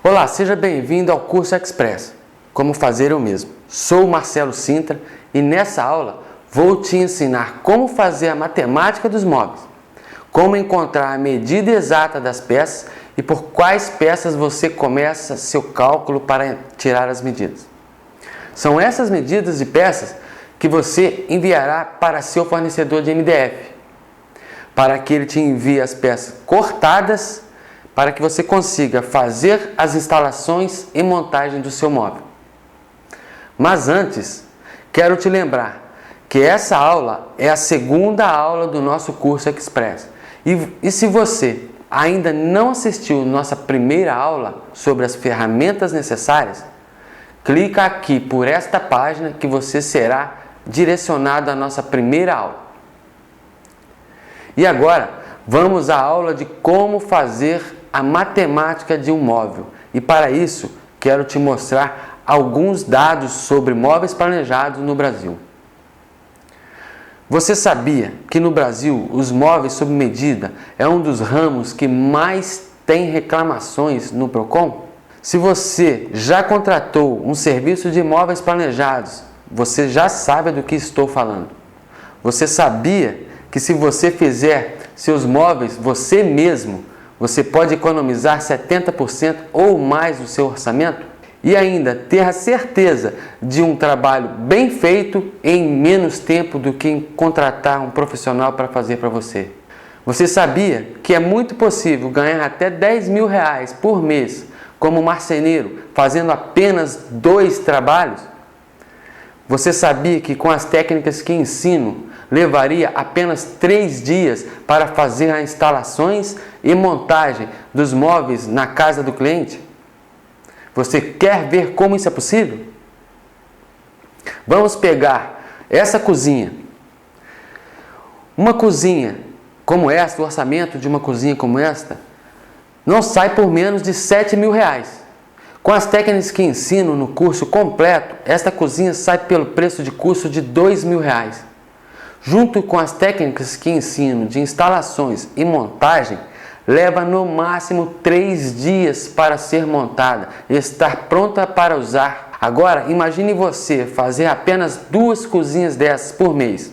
Olá, seja bem-vindo ao curso Express, como fazer eu mesmo. Sou o Marcelo Sintra e nessa aula vou te ensinar como fazer a matemática dos móveis, como encontrar a medida exata das peças e por quais peças você começa seu cálculo para tirar as medidas. São essas medidas e peças que você enviará para seu fornecedor de MDF, para que ele te envie as peças cortadas para que você consiga fazer as instalações e montagem do seu móvel. Mas antes, quero te lembrar que essa aula é a segunda aula do nosso curso Express. E se você ainda não assistiu nossa primeira aula sobre as ferramentas necessárias, clica aqui por esta página que você será direcionado à nossa primeira aula. E agora, vamos à aula de como fazer a matemática de um móvel. E para isso, quero te mostrar alguns dados sobre móveis planejados no Brasil. Você sabia que no Brasil os móveis sob medida é um dos ramos que mais tem reclamações no Procon? Se você já contratou um serviço de móveis planejados, você já sabe do que estou falando. Você sabia que se você fizer seus móveis você mesmo, você pode economizar 70% ou mais do seu orçamento? E ainda ter a certeza de um trabalho bem feito em menos tempo do que contratar um profissional para fazer para você. Você sabia que é muito possível ganhar até R$10.000 por mês como marceneiro, fazendo apenas 2 trabalhos? Você sabia que com as técnicas que ensino, levaria apenas 3 dias para fazer as instalações e montagem dos móveis na casa do cliente? Você quer ver como isso é possível? Vamos pegar essa cozinha. Uma cozinha como esta, o orçamento de uma cozinha como esta, não sai por menos de R$7.000. Com as técnicas que ensino no curso completo, esta cozinha sai pelo preço de custo de R$2.000. Junto com as técnicas que ensino de instalações e montagem, leva no máximo 3 dias para ser montada e estar pronta para usar. Agora, imagine você fazer apenas 2 cozinhas dessas por mês.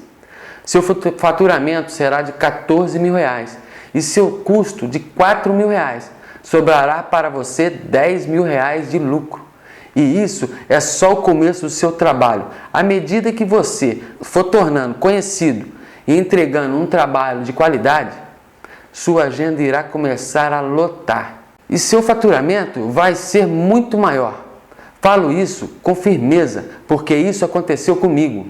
Seu faturamento será de R$14.000 e seu custo de R$4.000. Sobrará para você R$10.000 de lucro. E isso é só o começo do seu trabalho. À medida que você for tornando conhecido e entregando um trabalho de qualidade, sua agenda irá começar a lotar. E seu faturamento vai ser muito maior. Falo isso com firmeza, porque isso aconteceu comigo.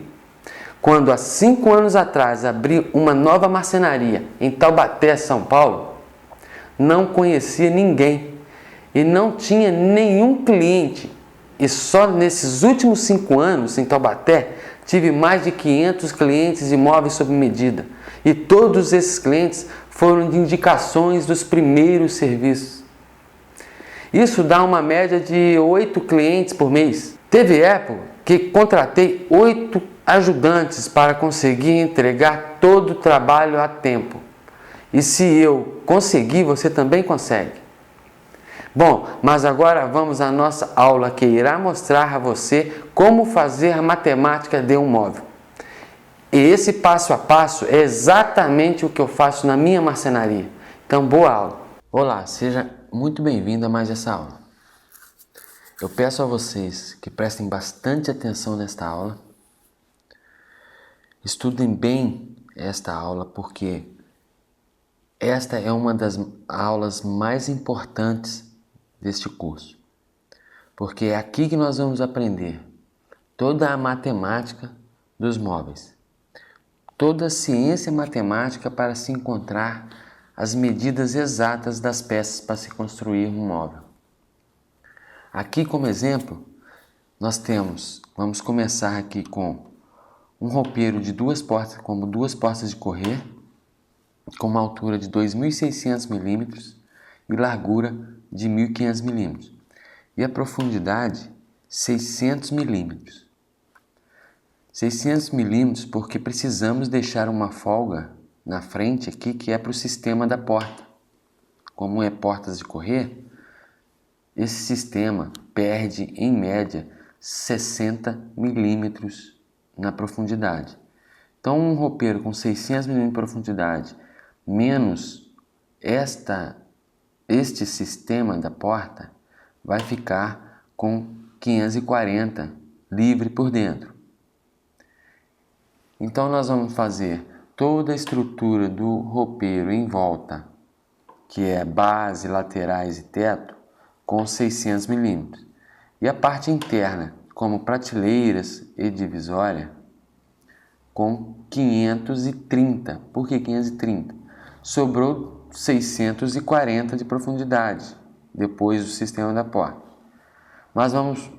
Quando há 5 anos atrás abri uma nova marcenaria em Taubaté, São Paulo, não conhecia ninguém e não tinha nenhum cliente. E só nesses últimos 5 anos em Taubaté, tive mais de 500 clientes de móveis sob medida. E todos esses clientes foram de indicações dos primeiros serviços. Isso dá uma média de 8 clientes por mês. Teve época que contratei 8 ajudantes para conseguir entregar todo o trabalho a tempo. E se eu conseguir, você também consegue. Bom, mas agora vamos à nossa aula que irá mostrar a você como fazer a matemática de um móvel. E esse passo a passo é exatamente o que eu faço na minha marcenaria. Então, boa aula! Olá, seja muito bem-vindo a mais essa aula. Eu peço a vocês que prestem bastante atenção nesta aula. Estudem bem esta aula, porque esta é uma das aulas mais importantes deste curso, porque é aqui que nós vamos aprender toda a matemática dos móveis, toda a ciência matemática para se encontrar as medidas exatas das peças para se construir um móvel. Aqui como exemplo, vamos começar aqui com um roupeiro de 2 portas, como 2 portas de correr, com uma altura de 2.600 milímetros e largura de 1.500 milímetros e a profundidade 600 milímetros. 600 milímetros porque precisamos deixar uma folga na frente aqui que é para o sistema da porta. Como é portas de correr, esse sistema perde em média 60 milímetros na profundidade. Então um roupeiro com 600 milímetros de profundidade menos este sistema da porta vai ficar com 540 livre por dentro. Então nós vamos fazer toda a estrutura do roupeiro em volta, que é base, laterais e teto, com 600 milímetros. E a parte interna, como prateleiras e divisória, com 530. Por que 530? Sobrou 640 de profundidade depois do sistema da porta.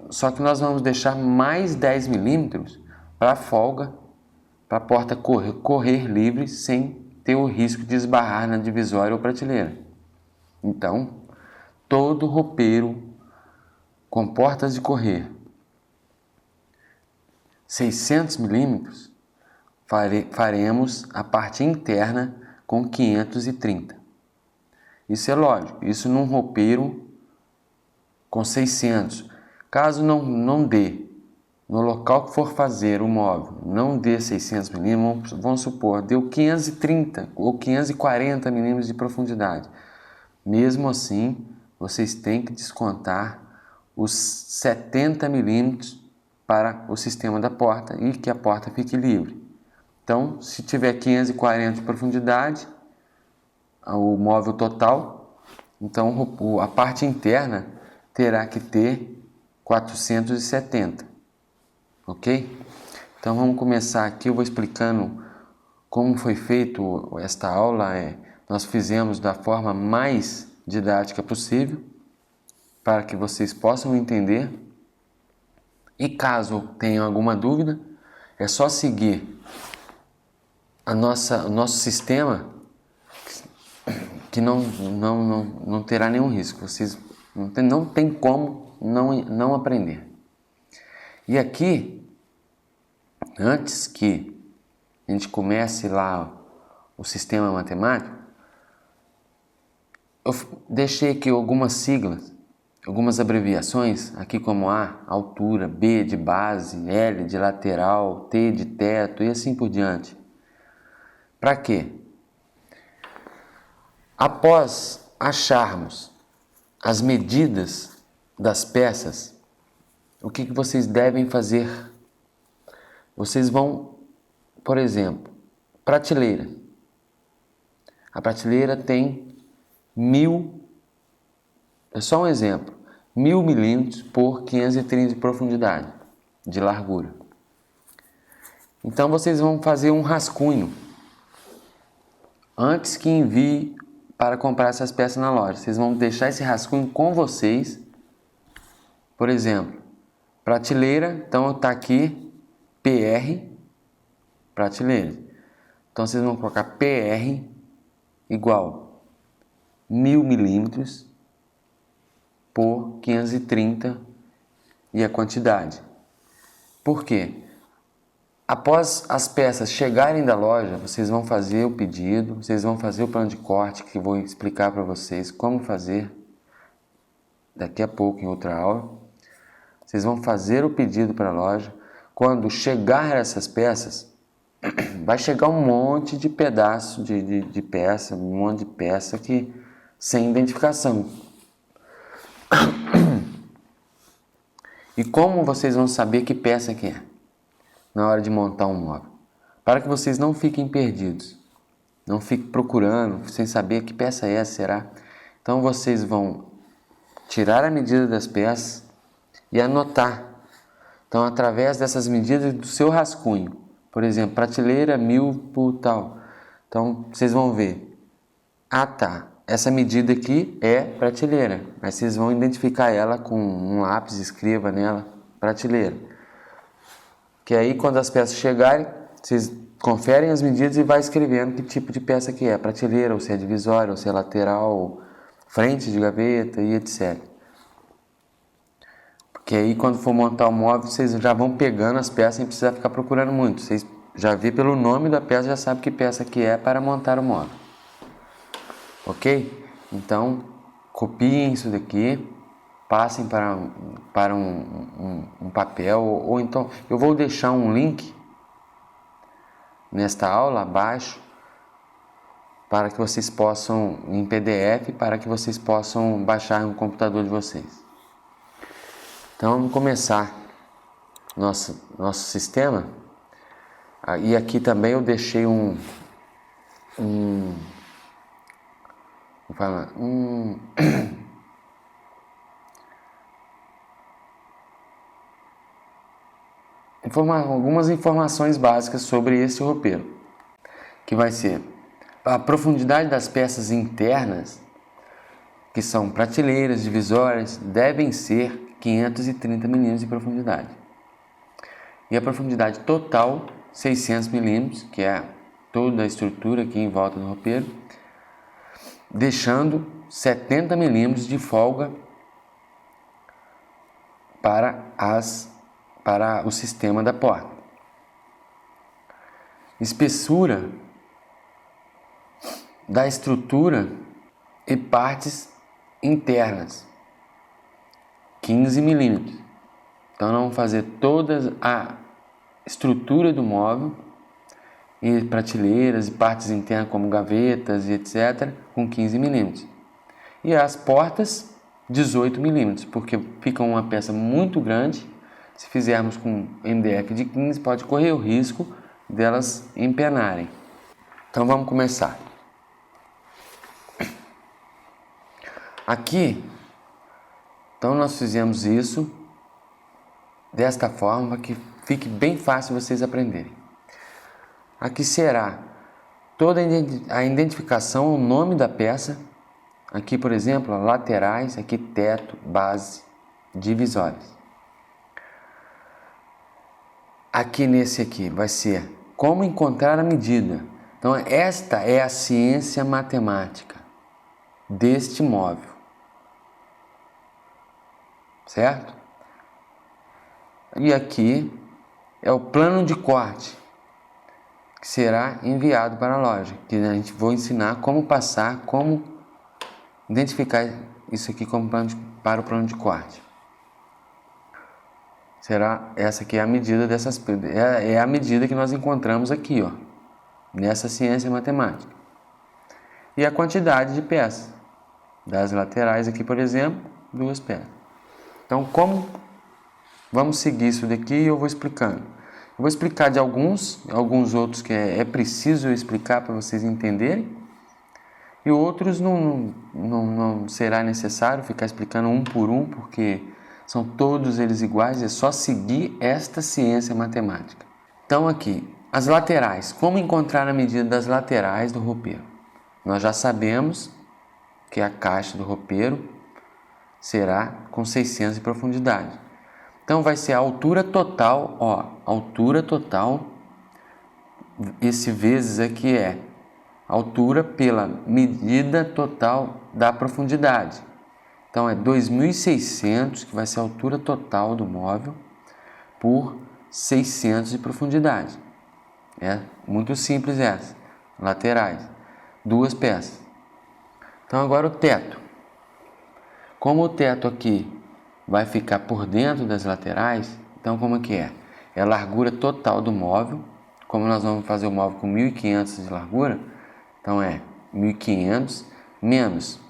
Só que nós vamos deixar mais 10 milímetros para folga, para a porta correr livre sem ter o risco de esbarrar na divisória ou prateleira. Então, todo roupeiro com portas de correr 600 milímetros, faremos a parte interna com 530. Isso é lógico, isso num roupeiro com 600. Caso não dê, no local que for fazer o móvel, não dê 600 milímetros, vamos supor, deu 530 ou 540 milímetros de profundidade. Mesmo assim, vocês têm que descontar os 70 milímetros para o sistema da porta e que a porta fique livre. Então, se tiver 540 de profundidade, o móvel total, então a parte interna terá que ter 470, ok? Então vamos começar aqui, eu vou explicando como foi feito esta aula. Nós fizemos da forma mais didática possível, para que vocês possam entender. E caso tenham alguma dúvida, é só seguir o nosso sistema, que não terá nenhum risco. Vocês não tem como não aprender. E aqui, antes que a gente comece lá o sistema matemático, eu deixei aqui algumas siglas, algumas abreviações, aqui como A, altura, B de base, L de lateral, T de teto e assim por diante. Para quê? Após acharmos as medidas das peças, o que vocês devem fazer? Vocês vão, por exemplo, prateleira. A prateleira tem 1000, é só um exemplo, 1000 milímetros por 530 de profundidade, de largura. Então vocês vão fazer um rascunho antes que envie para comprar essas peças na loja. Vocês vão deixar esse rascunho com vocês. Por exemplo, prateleira, então está aqui PR, prateleira. Então vocês vão colocar PR igual 1000 milímetros por 530 e a quantidade. Por quê? Após as peças chegarem da loja, vocês vão fazer o pedido, vocês vão fazer o plano de corte, que eu vou explicar para vocês como fazer daqui a pouco em outra aula. Vocês vão fazer o pedido para a loja. Quando chegar essas peças, vai chegar um monte de pedaço de peça, um monte de peça sem identificação. E como vocês vão saber que peça que é na hora de montar um móvel? Para que vocês não fiquem perdidos, não fiquem procurando sem saber que peça é essa, será? Então vocês vão tirar a medida das peças e anotar. Então, através dessas medidas do seu rascunho, por exemplo, prateleira 1000 por tal. Então vocês vão ver, tá, essa medida aqui é prateleira, mas vocês vão identificar ela com um lápis, escreva nela, prateleira. Que aí quando as peças chegarem, vocês conferem as medidas e vai escrevendo que tipo de peça que é, prateleira, ou se é divisória, ou se é lateral, frente de gaveta e etc. Porque aí quando for montar o móvel, vocês já vão pegando as peças sem precisar ficar procurando muito. Vocês já vê pelo nome da peça, já sabe que peça que é para montar o móvel. Ok? Então, copiem isso daqui, passem para um papel, ou então eu vou deixar um link nesta aula abaixo para que vocês possam, em PDF, para que vocês possam baixar no computador de vocês. Então vamos começar nosso sistema. E aqui também eu deixei algumas informações básicas sobre esse roupeiro, que vai ser a profundidade das peças internas, que são prateleiras divisórias, devem ser 530 mm de profundidade. E a profundidade total, 600 mm, que é toda a estrutura aqui em volta do roupeiro, deixando 70 mm de folga para o sistema da porta. Espessura da estrutura e partes internas, 15 mm. Então nós vamos fazer toda a estrutura do móvel e prateleiras e partes internas como gavetas e etc. com 15 mm. E as portas 18 mm, porque fica uma peça muito grande. Se fizermos com MDF de 15, pode correr o risco delas empenarem. Então vamos começar. Aqui, então nós fizemos isso desta forma que fique bem fácil vocês aprenderem. Aqui será toda a identificação, o nome da peça. Aqui, por exemplo, laterais, aqui teto, base, divisórias. Aqui nesse aqui vai ser como encontrar a medida. Então esta é a ciência matemática deste móvel. Certo? E aqui é o plano de corte, que será enviado para a loja, que a gente vai ensinar como passar, como identificar isso aqui como para o plano de corte. Será essa aqui a medida dessas, é a medida que nós encontramos aqui, ó, nessa ciência matemática. E a quantidade de peças. Das laterais aqui, por exemplo, 2 peças. Então, como vamos seguir isso daqui e eu vou explicando. Eu vou explicar de alguns outros que é preciso eu explicar para vocês entenderem. E outros não será necessário ficar explicando um por um, porque são todos eles iguais, é só seguir esta ciência matemática. Então aqui, as laterais. Como encontrar a medida das laterais do roupeiro? Nós já sabemos que a caixa do roupeiro será com 600 de profundidade. Então vai ser a altura total, ó, altura total, esse vezes aqui é altura pela medida total da profundidade. Então é 2.600, que vai ser a altura total do móvel, por 600 de profundidade. É muito simples essa. Laterais, 2 peças. Então agora o teto. Como o teto aqui vai ficar por dentro das laterais, então como que é? É a largura total do móvel. Como nós vamos fazer o móvel com 1.500 de largura, então é 1.500 menos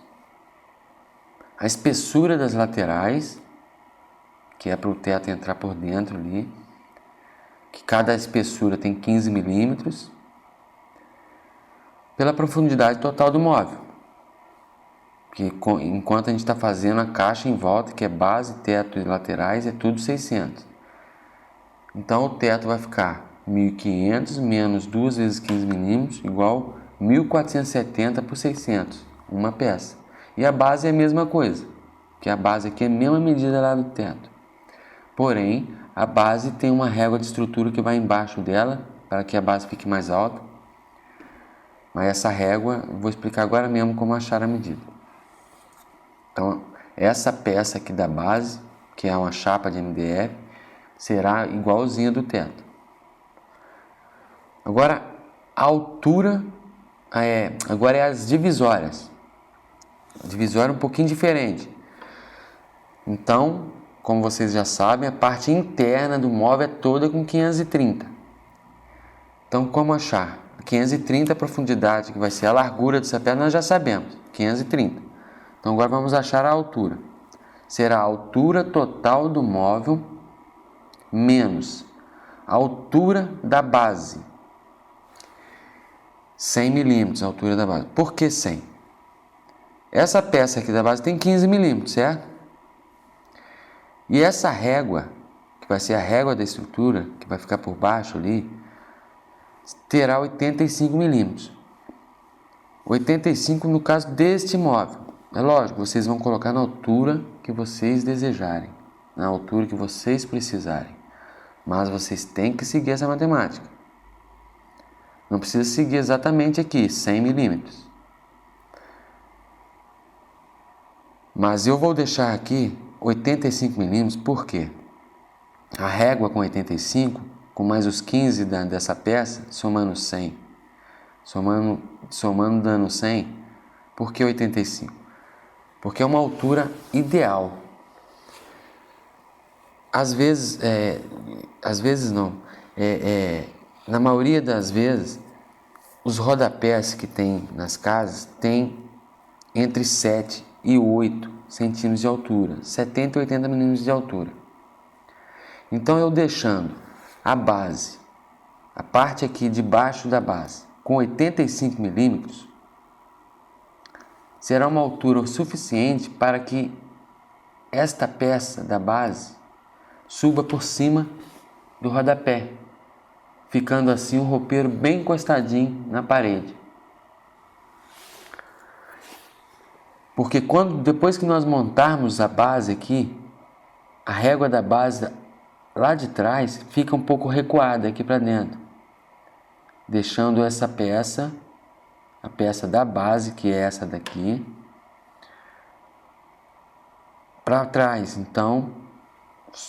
a espessura das laterais, que é para o teto entrar por dentro ali, que cada espessura tem 15 milímetros, pela profundidade total do móvel, que enquanto a gente está fazendo a caixa em volta, que é base, teto e laterais, é tudo 600. Então o teto vai ficar 1.500 menos 2 vezes 15 milímetros, igual 1.470 por 600, uma peça. E a base é a mesma coisa, que a base aqui é a mesma medida lá do teto. Porém, a base tem uma régua de estrutura que vai embaixo dela, para que a base fique mais alta. Mas essa régua, eu vou explicar agora mesmo como achar a medida. Então, essa peça aqui da base, que é uma chapa de MDF, será igualzinha do teto. Agora, a altura, agora é as divisórias. A divisória é um pouquinho diferente. Então, como vocês já sabem, a parte interna do móvel é toda com 530. Então, como achar? 530 a profundidade, que vai ser a largura dessa peça, nós já sabemos, 530. Então, agora vamos achar a altura. Será a altura total do móvel menos a altura da base. 100 milímetros a altura da base. Por que 100? Essa peça aqui da base tem 15 milímetros, certo? E essa régua, que vai ser a régua da estrutura, que vai ficar por baixo ali, terá 85 milímetros. 85 no caso deste móvel. É lógico, vocês vão colocar na altura que vocês desejarem, na altura que vocês precisarem. Mas vocês têm que seguir essa matemática. Não precisa seguir exatamente aqui, 100 milímetros. Mas eu vou deixar aqui 85 milímetros, por quê? A régua com 85, com mais os 15 dessa peça, somando 100. Somando dando 100, por que 85? Porque é uma altura ideal. Às vezes não, na maioria das vezes, os rodapés que tem nas casas tem entre 7 e 8 centímetros de altura, 70 e 80 milímetros de altura. Então, eu deixando a base, a parte aqui de baixo da base, com 85 milímetros, será uma altura suficiente para que esta peça da base suba por cima do rodapé, ficando assim o roupeiro bem encostadinho na parede. Porque depois que nós montarmos a base aqui, a régua da base lá de trás fica um pouco recuada aqui para dentro, deixando essa peça, a peça da base, que é essa daqui, para trás. Então,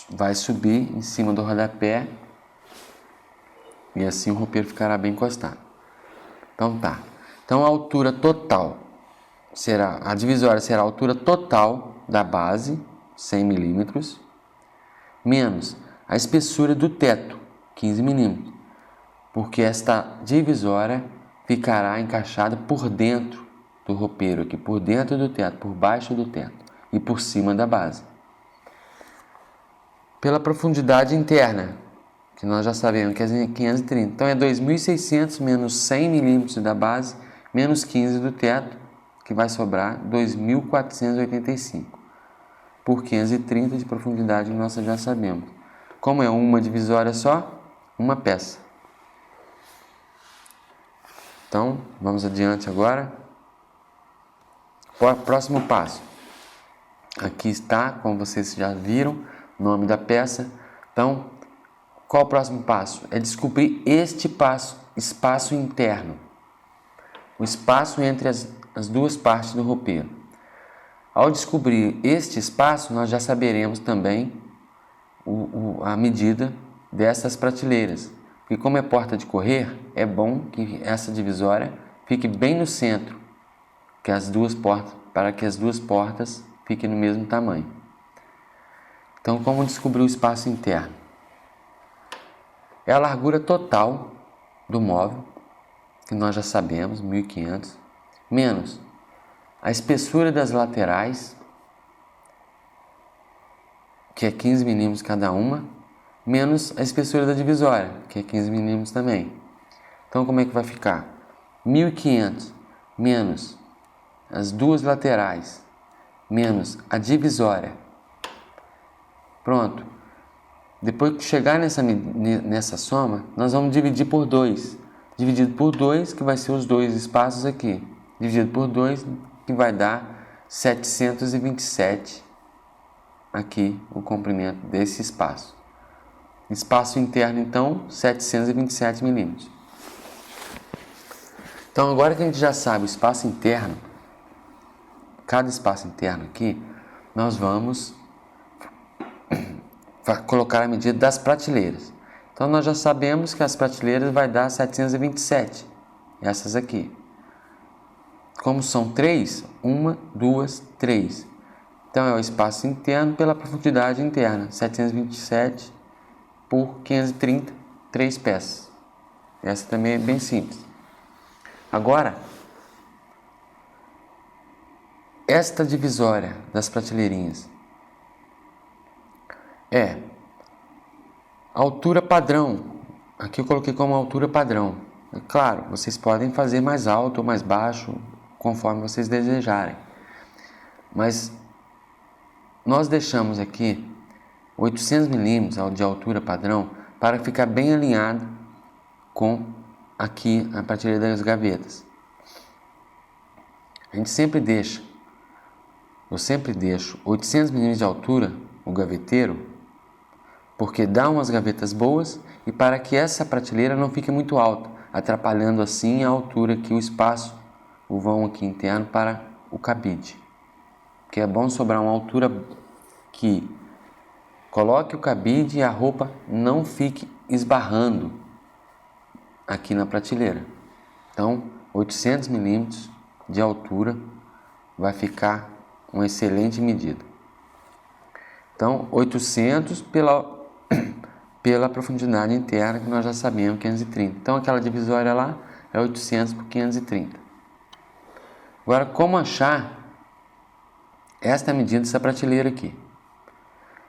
vai subir em cima do rodapé e assim o roupeiro ficará bem encostado. Então tá. Então a altura total a divisória será a altura total da base, 100 milímetros, menos a espessura do teto, 15 milímetros, porque esta divisória ficará encaixada por dentro do roupeiro, aqui por dentro do teto, por baixo do teto e por cima da base. Pela profundidade interna, que nós já sabemos que é 530. Então é 2.600 menos 100 milímetros da base, menos 15 do teto, que vai sobrar 2.485. Por 530 de profundidade, nós já sabemos. Como é uma divisória só, uma peça. Então, vamos adiante agora. Próximo passo. Aqui está, como vocês já viram, o nome da peça. Então, qual o próximo passo? É descobrir este espaço interno. O espaço entre as duas partes do roupeiro. Ao descobrir este espaço, nós já saberemos também a medida dessas prateleiras. Porque como é porta de correr, é bom que essa divisória fique bem no centro, para que as duas portas fiquem no mesmo tamanho. Então, como descobrir o espaço interno? É a largura total do móvel, que nós já sabemos, 1.500, menos a espessura das laterais, que é 15 milímetros cada uma, menos a espessura da divisória, que é 15 milímetros também. Então, como é que vai ficar? 1.500 menos as duas laterais, menos a divisória. Pronto. Depois que chegar nessa soma, nós vamos dividir por 2. Dividido por 2, que vai ser os dois espaços aqui. Dividido por 2, que vai dar 727 aqui o comprimento desse espaço. Espaço interno, então, 727 milímetros. Então, agora que a gente já sabe o espaço interno, cada espaço interno aqui, nós vamos colocar a medida das prateleiras. Então, nós já sabemos que as prateleiras vai dar 727, essas aqui. Como são 3, 1, 2, 3. Então é o espaço interno pela profundidade interna, 727 por 530, 3 peças. Essa também é bem simples. Agora, esta divisória das prateleirinhas é altura padrão. Aqui eu coloquei como altura padrão. É claro, vocês podem fazer mais alto ou mais baixo, conforme vocês desejarem. Mas nós deixamos aqui 800 milímetros de altura padrão para ficar bem alinhado com aqui a prateleira das gavetas. A gente sempre deixa, eu sempre deixo 800 milímetros de altura o gaveteiro, porque dá umas gavetas boas e para que essa prateleira não fique muito alta, atrapalhando assim a altura que o espaço, o vão aqui interno para o cabide. Porque é bom sobrar uma altura que coloque o cabide e a roupa não fique esbarrando aqui na prateleira. Então, 800 milímetros de altura vai ficar uma excelente medida. Então, 800 pela profundidade interna, que nós já sabemos, 530. Então, aquela divisória lá é 800 por 530. Agora, como achar esta medida dessa prateleira aqui?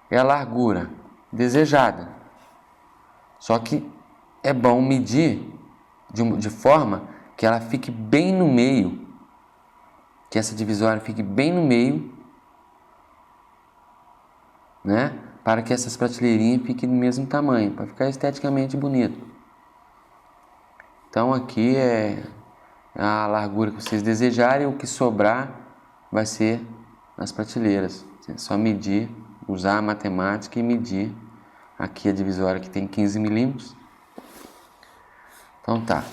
É a largura desejada. Só que é bom medir de forma que ela fique bem no meio, que essa divisória fique bem no meio, né? Para que essas prateleirinhas fiquem do mesmo tamanho, para ficar esteticamente bonito. Então aqui é a largura que vocês desejarem, o que sobrar vai ser nas prateleiras. É só medir, usar a matemática e medir. Aqui a divisória que tem 15 milímetros. Então tá.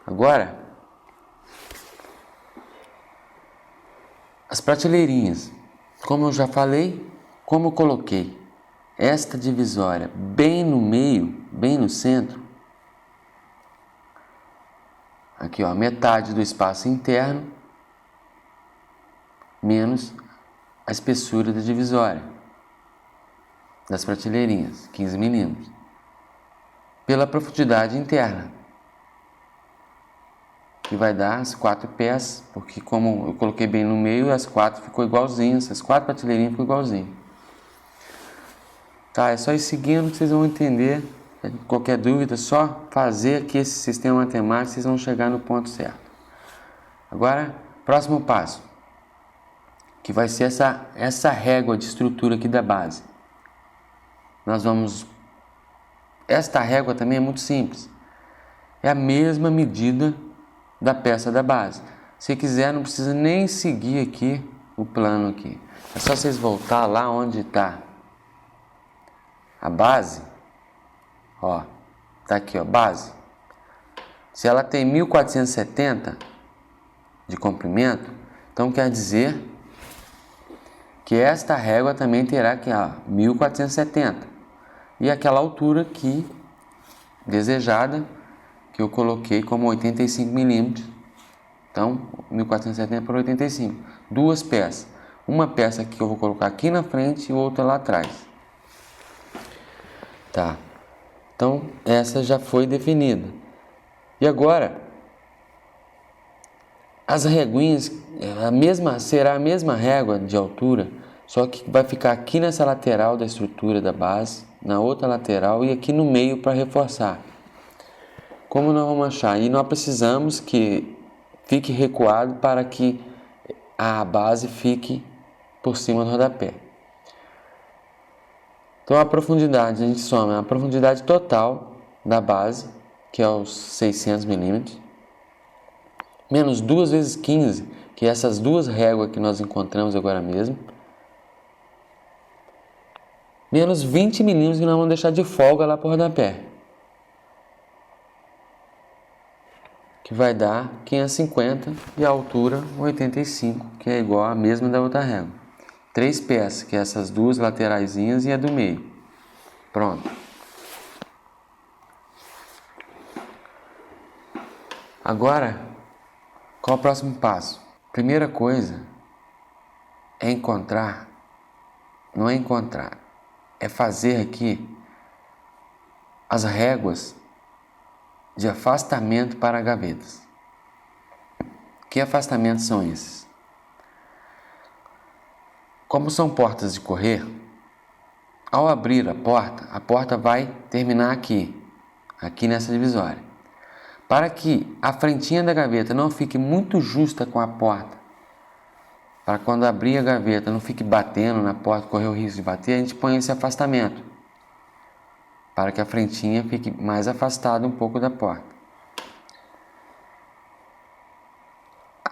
Agora, as prateleirinhas. Como eu já falei, como eu coloquei esta divisória bem no meio, bem no centro, aqui ó, metade do espaço interno menos a espessura da divisória das prateleirinhas, 15 milímetros, pela profundidade interna, que vai dar as 4 peças, porque como eu coloquei bem no meio, as 4 ficou igualzinho, essas 4 prateleirinhas ficou igualzinho. Tá, é só ir seguindo que vocês vão entender. Qualquer dúvida, só fazer aqui esse sistema matemático, vocês vão chegar no ponto certo. Agora, próximo passo, que vai ser essa régua de estrutura aqui da base. Esta régua também é muito simples. É a mesma medida da peça da base. Se quiser, não precisa nem seguir aqui o plano aqui. É só vocês voltar lá onde está a base. Ó, tá aqui, ó, base. Se ela tem 1470 de comprimento, então quer dizer que esta régua também terá aqui, ó, 1470. E aquela altura aqui, desejada, que eu coloquei como 85 milímetros. Então, 1470 por 85. Duas peças. Uma peça que eu vou colocar aqui na frente e outra lá atrás. Tá. Então, essa já foi definida. E agora, as reguinhas, será a mesma régua de altura, só que vai ficar aqui nessa lateral da estrutura da base, na outra lateral e aqui no meio para reforçar. Como nós vamos achar? E nós precisamos que fique recuado para que a base fique por cima do rodapé. Então a profundidade, a gente soma a profundidade total da base, que é os 600 milímetros, menos 2 vezes 15, que é essas duas réguas que nós encontramos agora mesmo, menos 20 milímetros que nós vamos deixar de folga lá para o rodapé, que vai dar 550 e a altura 85, que é igual a mesma da outra régua. 3 peças, que é essas duas lateraisinhas e a do meio. Pronto. Agora, qual é o próximo passo? Primeira coisa é encontrar não é encontrar, é fazer aqui as réguas de afastamento para gavetas. Que afastamentos são esses? Como são portas de correr, ao abrir a porta vai terminar aqui nessa divisória. Para que a frentinha da gaveta não fique muito justa com a porta, para quando abrir a gaveta não fique batendo na porta, correr o risco de bater, a gente põe esse afastamento, para que a frentinha fique mais afastada um pouco da porta.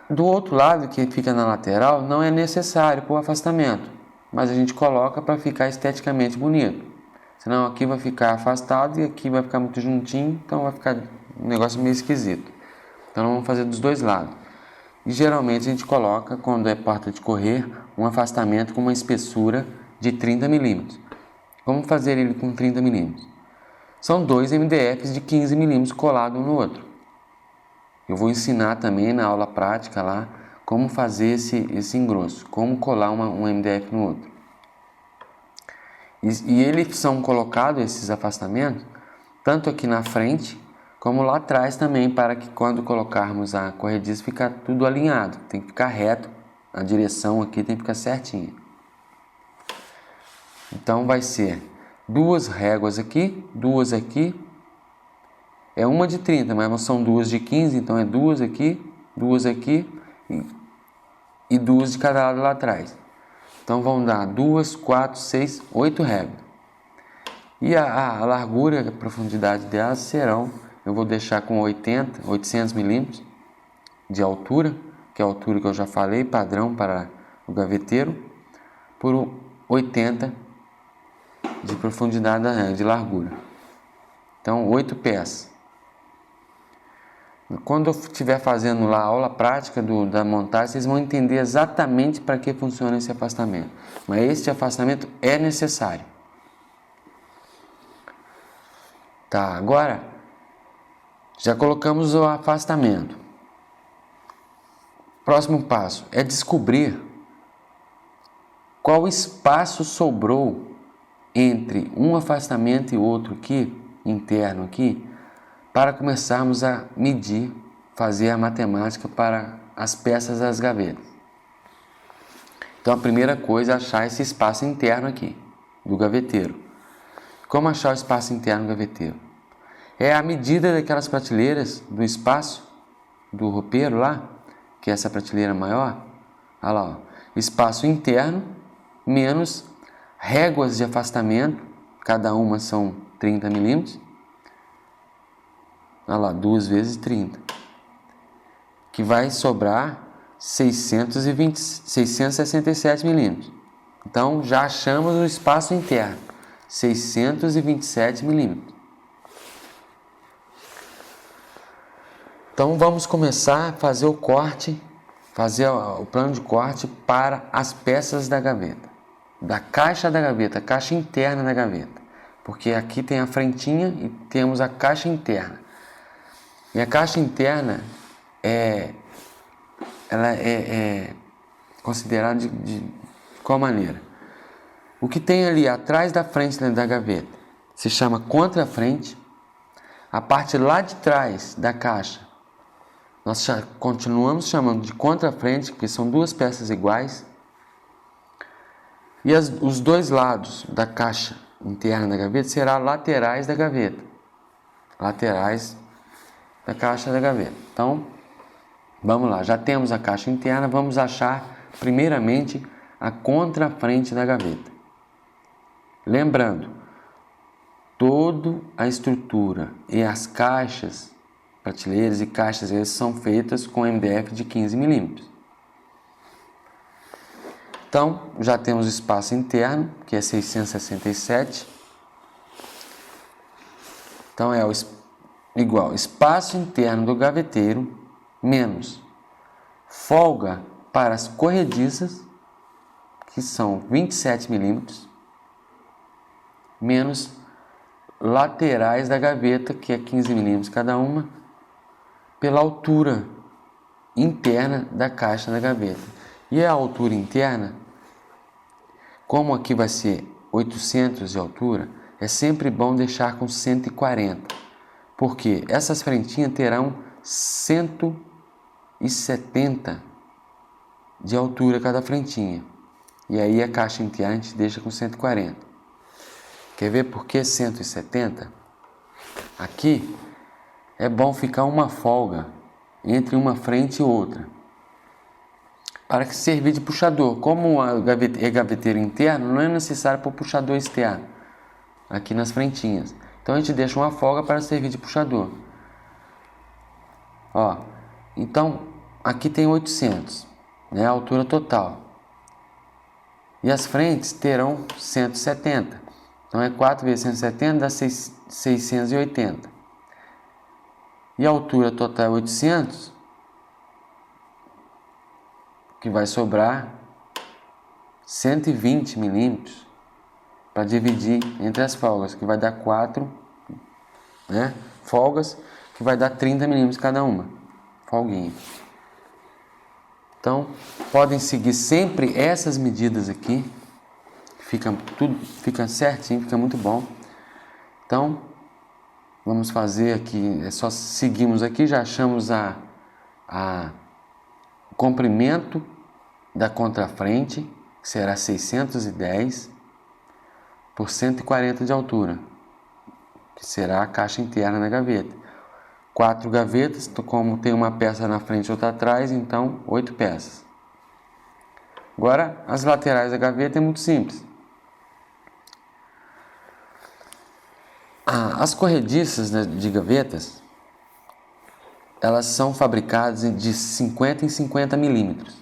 Do outro lado, que fica na lateral, não é necessário pôr afastamento, mas a gente coloca para ficar esteticamente bonito. Senão aqui vai ficar afastado e aqui vai ficar muito juntinho, então vai ficar um negócio meio esquisito. Então vamos fazer dos dois lados. E geralmente a gente coloca, quando é porta de correr, um afastamento com uma espessura de 30 milímetros. Como fazer ele com 30 milímetros? São dois MDFs de 15 milímetros colados um no outro. Eu vou ensinar também na aula prática lá como fazer esse engrosso, como colar um MDF no outro. E eles são colocados, esses afastamentos, tanto aqui na frente, como lá atrás também, para que quando colocarmos a corrediça ficar tudo alinhado. Tem que ficar reto, a direção aqui tem que ficar certinha. Então vai ser duas réguas aqui, duas aqui. É uma de 30, mas são duas de 15, então é duas aqui e duas de cada lado lá atrás. Então vão dar 2, 4, 6, 8 réguas. E a largura e a profundidade delas serão, eu vou deixar com 800 milímetros de altura, que é a altura que eu já falei, padrão para o gaveteiro, por 80 de profundidade de largura. Então 8 peças. Quando eu estiver fazendo lá a aula prática da montagem, vocês vão entender exatamente para que funciona esse afastamento. Mas este afastamento é necessário. Tá, agora já colocamos o afastamento. Próximo passo é descobrir qual espaço sobrou entre um afastamento e outro aqui, interno aqui, para começarmos a medir, fazer a matemática para as peças das gavetas. Então a primeira coisa é achar esse espaço interno aqui, do gaveteiro. Como achar o espaço interno do gaveteiro? É a medida daquelas prateleiras, do espaço do roupeiro lá, que é essa prateleira maior. Olha lá, ó. Espaço interno menos réguas de afastamento, cada uma são 30 milímetros. Olha lá, 2 vezes 30, que vai sobrar 667 milímetros. Então, já achamos o espaço interno, 627 milímetros. Então, vamos começar a fazer o corte, fazer o plano de corte para as peças da gaveta, da caixa da gaveta, a caixa interna da gaveta, porque aqui tem a frentinha e temos a caixa interna. E a caixa interna ela é considerada de qual maneira? O que tem ali atrás da frente da gaveta se chama contrafrente. A parte lá de trás da caixa nós continuamos chamando de contrafrente, porque são duas peças iguais. E os dois lados da caixa interna da gaveta serão laterais da gaveta. Laterais da caixa da gaveta. Então, vamos lá, já temos a caixa interna, vamos achar primeiramente a contrafrente da gaveta. Lembrando, toda a estrutura e as caixas, prateleiras e caixas, elas são feitas com MDF de 15 milímetros. Então, já temos o espaço interno, que é 667. Então, é igual espaço interno do gaveteiro menos folga para as corrediças, que são 27 milímetros, menos laterais da gaveta, que é 15 milímetros cada uma, pela altura interna da caixa da gaveta. E a altura interna, como aqui vai ser 800 de altura, é sempre bom deixar com 140, porque essas frentinhas terão 170 de altura cada frentinha. E aí a caixa interna a gente deixa com 140. Quer ver por que 170? Aqui é bom ficar uma folga entre uma frente e outra, para que servir de puxador. Como é gaveteiro interno, não é necessário pôr puxador externo aqui nas frentinhas. Então a gente deixa uma folga para servir de puxador. Ó, então aqui tem 800, né, a altura total. E as frentes terão 170. Então é 4 vezes 170 dá 680. E a altura total é 800, que vai sobrar 120 milímetros para dividir entre as folgas, que vai dar 4, né, folgas, que vai dar 30 milímetros cada uma, folguinha. Então, podem seguir sempre essas medidas aqui, tudo fica certinho, fica muito bom. Então, vamos fazer aqui, é só seguimos aqui, já achamos o comprimento da contrafrente, que será 610 por 140 de altura, que será a caixa interna da gaveta. 4 gavetas, como tem uma peça na frente e outra atrás, então 8 peças. Agora, as laterais da gaveta é muito simples. As corrediças, né, de gavetas, elas são fabricadas de 50 em 50 milímetros,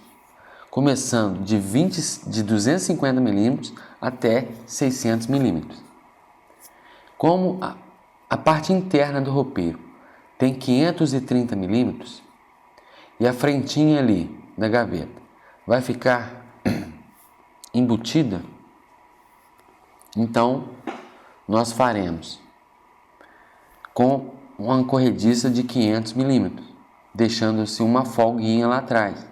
começando de 250 milímetros até 600 milímetros. Como a parte interna do roupeiro tem 530 milímetros e a frentinha ali da gaveta vai ficar embutida, então nós faremos com uma corrediça de 500 milímetros, deixando-se uma folguinha lá atrás.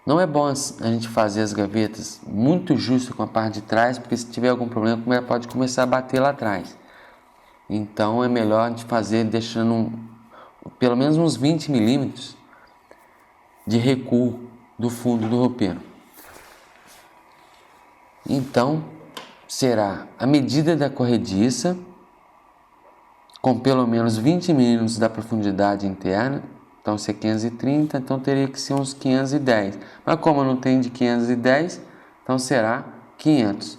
Não é bom a gente fazer as gavetas muito justo com a parte de trás, porque se tiver algum problema, pode começar a bater lá atrás. Então é melhor a gente fazer deixando pelo menos uns 20 milímetros de recuo do fundo do roupeiro. Então será a medida da corrediça com pelo menos 20 milímetros da profundidade interna. Então se é 530, então teria que ser uns 510. Mas como não tem de 510, então será 500.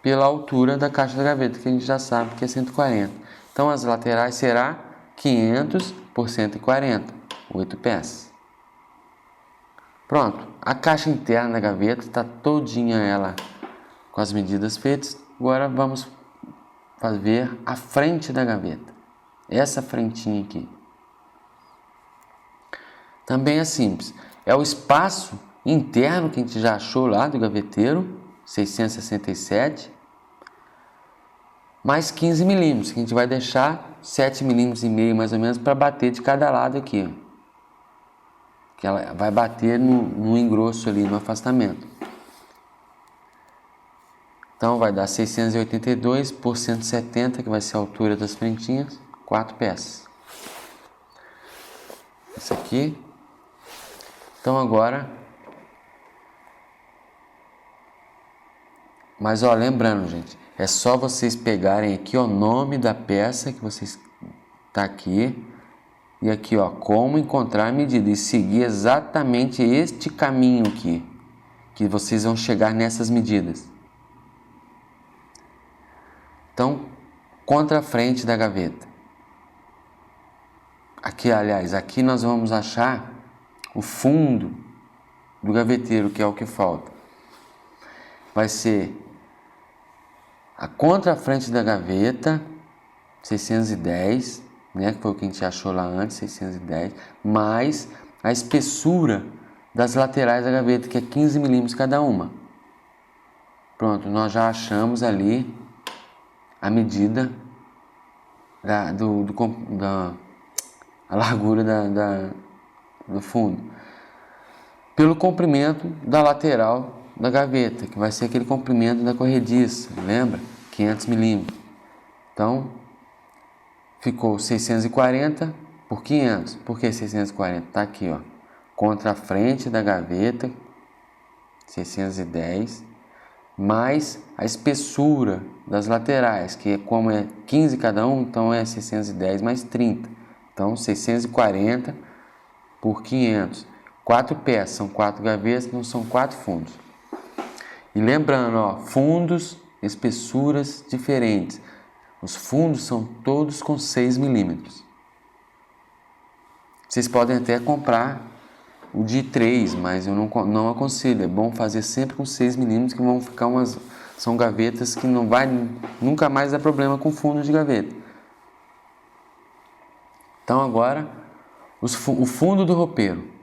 Pela altura da caixa da gaveta, que a gente já sabe que é 140. Então as laterais será 500 por 140, 8 peças. Pronto, a caixa interna da gaveta está todinha ela com as medidas feitas. Agora vamos fazer a frente da gaveta, essa frentinha aqui. Também é simples, é o espaço interno que a gente já achou lá do gaveteiro, 667, mais 15 milímetros, que a gente vai deixar 7,5 milímetros mais ou menos para bater de cada lado aqui, ó. Que ela vai bater no engrosso ali, no afastamento. Então vai dar 682 por 170, que vai ser a altura das frentinhas, 4 peças. Essa aqui. Então agora, mas ó, lembrando, gente, é só vocês pegarem aqui o nome da peça que vocês tá aqui e aqui, ó, como encontrar a medida e seguir exatamente este caminho aqui, que vocês vão chegar nessas medidas. Então, contra a frente da gaveta. Aqui, aliás, aqui nós vamos achar o fundo do gaveteiro, que é o que falta. Vai ser a contrafrente da gaveta, 610, né, que foi o que a gente achou lá antes, 610, mais a espessura das laterais da gaveta, que é 15 milímetros cada uma. Pronto, nós já achamos ali a medida da largura do fundo, pelo comprimento da lateral da gaveta, que vai ser aquele comprimento da corrediça, lembra? 500 milímetros. Então, ficou 640 por 500. Por que 640? Tá aqui, ó. Contra a frente da gaveta, 610, mais a espessura das laterais, que como é 15 cada um, então é 610 mais 30. Então, 640 por 500. 4 peças, são 4 gavetas, não são 4 fundos. E lembrando, ó, fundos, espessuras diferentes. Os fundos são todos com 6 milímetros. Vocês podem até comprar o de 3, mas eu não aconselho. É bom fazer sempre com 6 milímetros, que vão ficar são gavetas que não vai nunca mais dar problema com fundo de gaveta. Então agora, o fundo do roupeiro.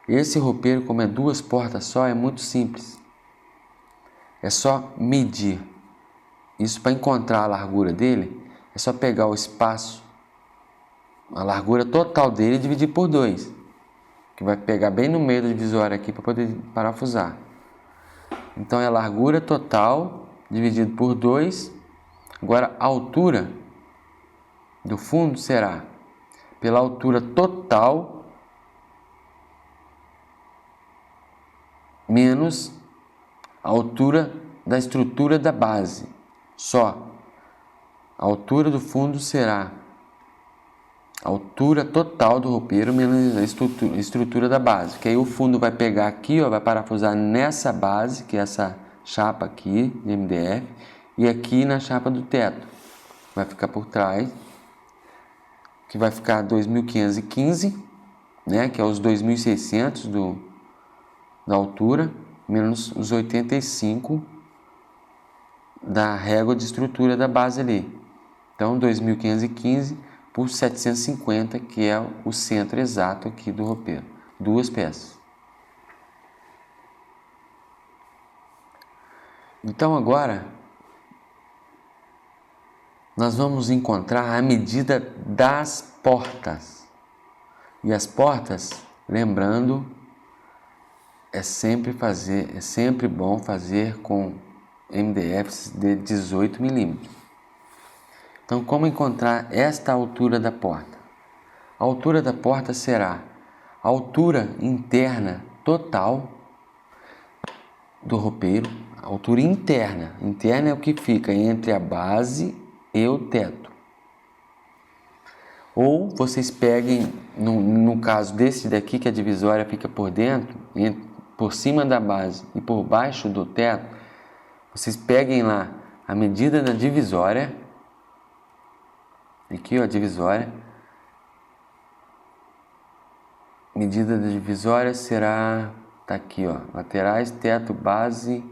Esse roupeiro, como é 2 portas só, é muito simples. É só medir. Isso, para encontrar a largura dele, é só pegar o espaço, a largura total dele e dividir por 2. Que vai pegar bem no meio da divisória aqui para poder parafusar. Então é a largura total dividido por 2. Agora a altura do fundo será pela altura total menos a altura da estrutura da base. Só a altura do fundo será a altura total do roupeiro menos a estrutura da base. Que aí o fundo vai pegar aqui, ó, vai parafusar nessa base, que é essa chapa aqui de MDF, e aqui na chapa do teto. Vai ficar por trás, que vai ficar 2.515, né, que é os 2.600 da altura, menos os 85 da régua de estrutura da base ali. Então, 2.515 por 750, que é o centro exato aqui do roupeiro. 2 peças. Então, agora, nós vamos encontrar a medida das portas. E as portas, lembrando, é sempre bom fazer com MDFs de 18 milímetros. Então, como encontrar esta altura da porta? A altura da porta será a altura interna total do roupeiro, a altura interna. Interna é o que fica entre a base e o teto. Ou vocês peguem, no caso desse daqui, que a divisória fica por dentro, por cima da base e por baixo do teto, vocês peguem lá a medida da divisória. Aqui, ó, a divisória. Medida da divisória será, tá aqui, ó, laterais, teto, base,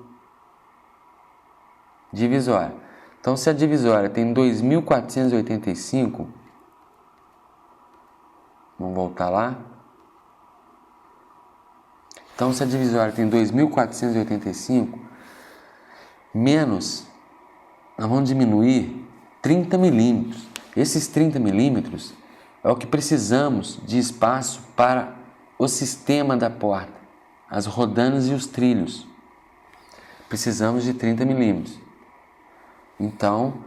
divisória. Então, se a divisória tem 2.485, vamos voltar lá. Então, se a divisória tem 2.485, menos, nós vamos diminuir 30 milímetros. Esses 30 milímetros é o que precisamos de espaço para o sistema da porta, as rodanas e os trilhos. Precisamos de 30 milímetros. Então,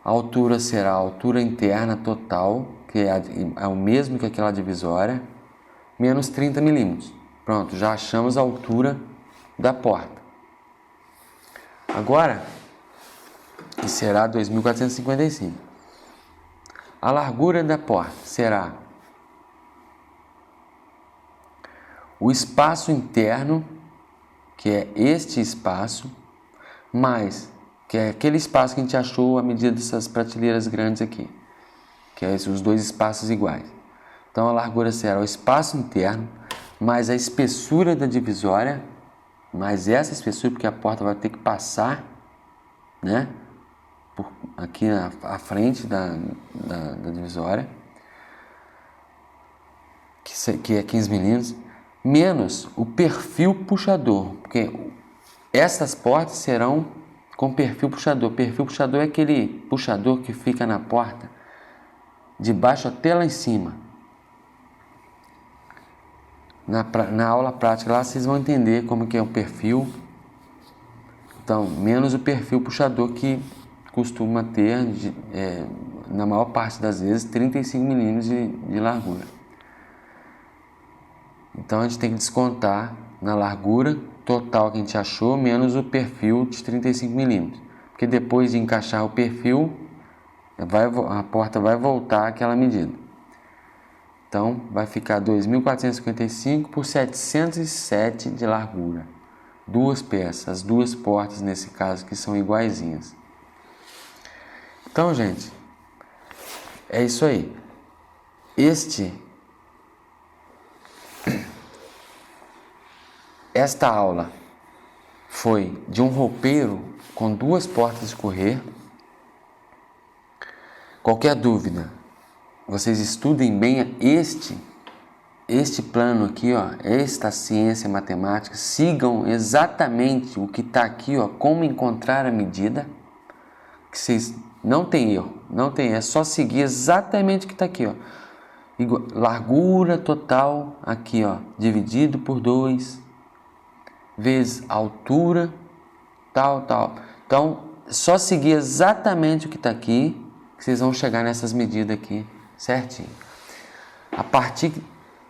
a altura será a altura interna total, que é o mesmo que aquela divisória, menos 30 milímetros. Pronto, já achamos a altura da porta. Agora, que será 2.455. A largura da porta será o espaço interno, que é este espaço, mais, que é aquele espaço que a gente achou à medida dessas prateleiras grandes aqui, que é os 2 espaços iguais. Então, a largura será o espaço interno, mais a espessura da divisória, mais essa espessura, porque a porta vai ter que passar, né, aqui à frente da divisória, que é 15 milímetros, menos o perfil puxador, porque essas portas serão com perfil puxador. Perfil puxador é aquele puxador que fica na porta, de baixo até lá em cima. Na aula prática lá vocês vão entender como que é o perfil Então, menos o perfil puxador que costuma ter, na maior parte das vezes, 35 milímetros de largura. Então, a gente tem que descontar na largura total que a gente achou, menos o perfil de 35 milímetros. Porque depois de encaixar o perfil, a porta vai voltar àquela medida. Então, vai ficar 2.455 por 707 de largura. Duas peças, as duas portas nesse caso que são iguaizinhas. Então, gente, é isso aí. Esta aula foi de um roupeiro com duas portas de correr. Qualquer dúvida, vocês estudem bem este plano aqui, ó, esta ciência matemática, sigam exatamente o que está aqui, ó, como encontrar a medida, que vocês não tem erro, é só seguir exatamente o que está aqui, ó, largura total aqui, ó, dividido por 2 vezes altura, tal. Então, só seguir exatamente o que está aqui, que vocês vão chegar nessas medidas aqui, certinho. A partir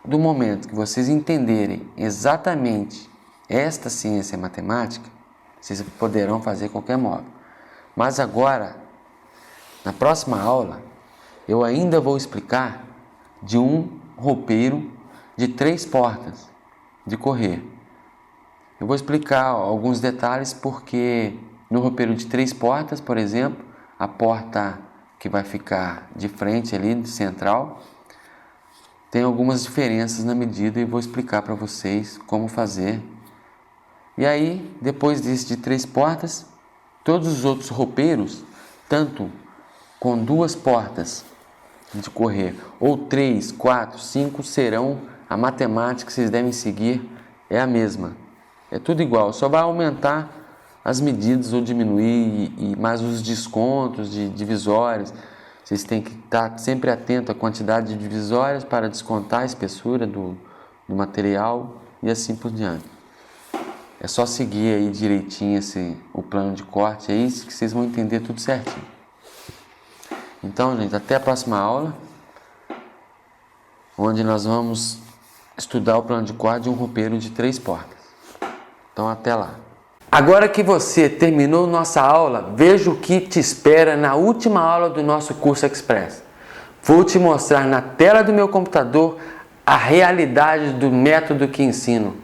do momento que vocês entenderem exatamente esta ciência matemática, vocês poderão fazer qualquer móvel. Mas agora, na próxima aula, eu ainda vou explicar de um roupeiro de 3 portas de correr. Eu vou explicar alguns detalhes porque no roupeiro de 3 portas, por exemplo, a porta que vai ficar de frente ali, de central, tem algumas diferenças na medida e vou explicar para vocês como fazer. E aí, depois desse de 3 portas, todos os outros roupeiros, tanto com 2 portas de correr, ou 3, 4, 5, serão, a matemática que vocês devem seguir é a mesma. É tudo igual, só vai aumentar as medidas ou diminuir, mais os descontos de divisórias. Vocês têm que estar sempre atento à quantidade de divisórias para descontar a espessura do material e assim por diante. É só seguir aí direitinho o plano de corte aí que vocês vão entender tudo certinho. Então, gente, até a próxima aula, onde nós vamos estudar o plano de corte de um roupeiro de 3 portas. Então, até lá. Agora que você terminou nossa aula, veja o que te espera na última aula do nosso curso Express. Vou te mostrar na tela do meu computador a realidade do método que ensino.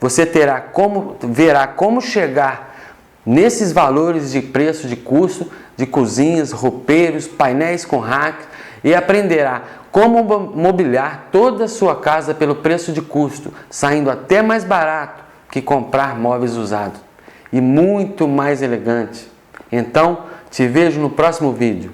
Você verá como chegar nesses valores de preço de custo de cozinhas, roupeiros, painéis com rack e aprenderá como mobiliar toda a sua casa pelo preço de custo, saindo até mais barato que comprar móveis usados e muito mais elegante. Então, te vejo no próximo vídeo.